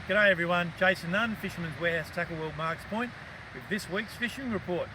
G'day everyone, Jason Nunn, Fisherman's Warehouse Tackle World Marks Point with this week's fishing report.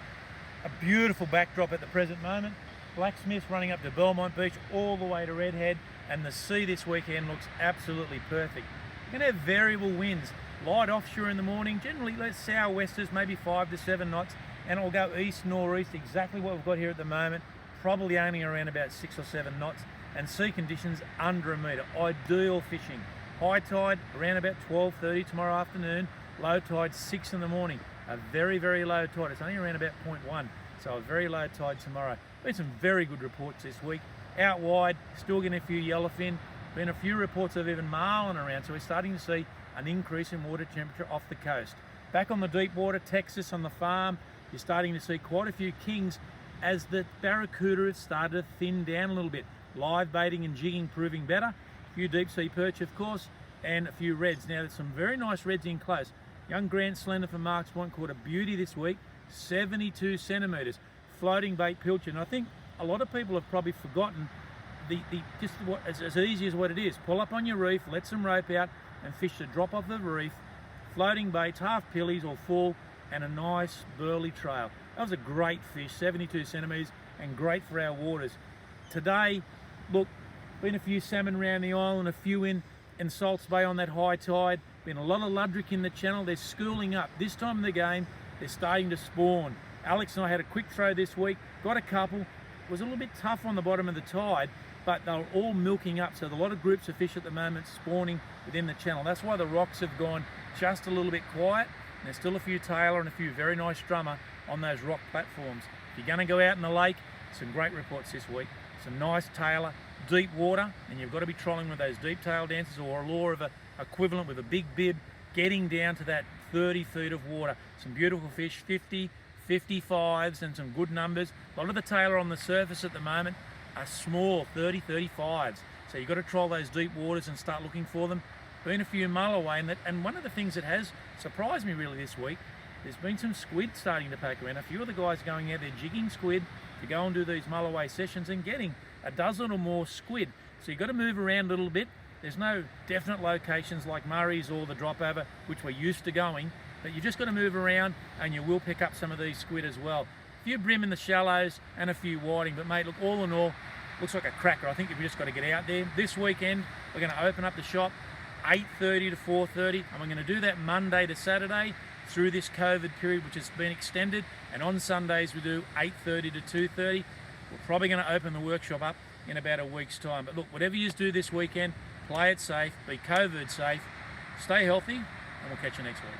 A beautiful backdrop at the present moment. Blacksmiths running up to Belmont Beach all the way to Redhead, and the sea this weekend looks absolutely perfect. We're going to have variable winds, light offshore in the morning, generally southwesters, maybe 5 to 7 knots, and it'll go east northeast, exactly what we've got here at the moment, probably only around about 6 or 7 knots, and sea conditions under a metre. Ideal fishing. High tide around about 12:30 tomorrow afternoon, low tide 6 in the morning. A very, very low tide. It's only around about 0.1, so a very low tide tomorrow. Been some very good reports this week. Out wide, still getting a few yellowfin. Been a few reports of even marlin around, so we're starting to see an increase in water temperature off the coast. Back on the deep water, Texas on the farm, you're starting to see quite a few kings as the barracuda have started to thin down a little bit. Live baiting and jigging proving better. A few deep sea perch, of course, and a few reds. Now there's some very nice reds in close. Young Grant Slender from Marks Point caught a beauty this week, 72 centimetres, floating bait pilchard. And I think a lot of people have probably forgotten as easy as what it is. Pull up on your reef, let some rope out, and fish the drop off the reef. Floating baits, half pillies or full, and a nice burly trail. That was a great fish, 72 centimetres, and great for our waters. Today, look, been a few salmon around the island, a few in Salts Bay on that high tide. Been a lot of ludrick in the channel. They're schooling up. This time of the game, they're starting to spawn. Alex and I had a quick throw this week, got a couple. It was a little bit tough on the bottom of the tide, but they were all milking up. So there's a lot of groups of fish at the moment spawning within the channel. That's why the rocks have gone just a little bit quiet. And there's still a few tailor and a few very nice drummer on those rock platforms. If you're going to go out in the lake, some great reports this week. Some nice tailor, deep water, and you've got to be trolling with those deep tail dancers or a lure of a equivalent with a big bib, getting down to that 30 feet of water. Some beautiful fish, 50, 55s, and some good numbers. A lot of the tailor on the surface at the moment are small, 30, 35s. So you've got to troll those deep waters and start looking for them. Been a few mull away, and one of the things that has surprised me really this week, there's been some squid starting to pack around. A few of the guys going out there jigging squid to go and do these mull away sessions and getting a dozen or more squid. So you've got to move around a little bit. There's no definite locations like Murray's or the drop over, which we're used to going, but you just got to move around and you will pick up some of these squid as well. A few brim in the shallows and a few whiting, but mate, look, all in all, looks like a cracker. I think you've just got to get out there. This weekend, we're going to open up the shop 8:30 to 4:30, and we're going to do that Monday to Saturday through this COVID period, which has been extended, and on Sundays we do 8:30 to 2:30. We're probably going to open the workshop up in about a week's time. But look, whatever you do this weekend, play it safe, be COVID safe, stay healthy, and we'll catch you next week.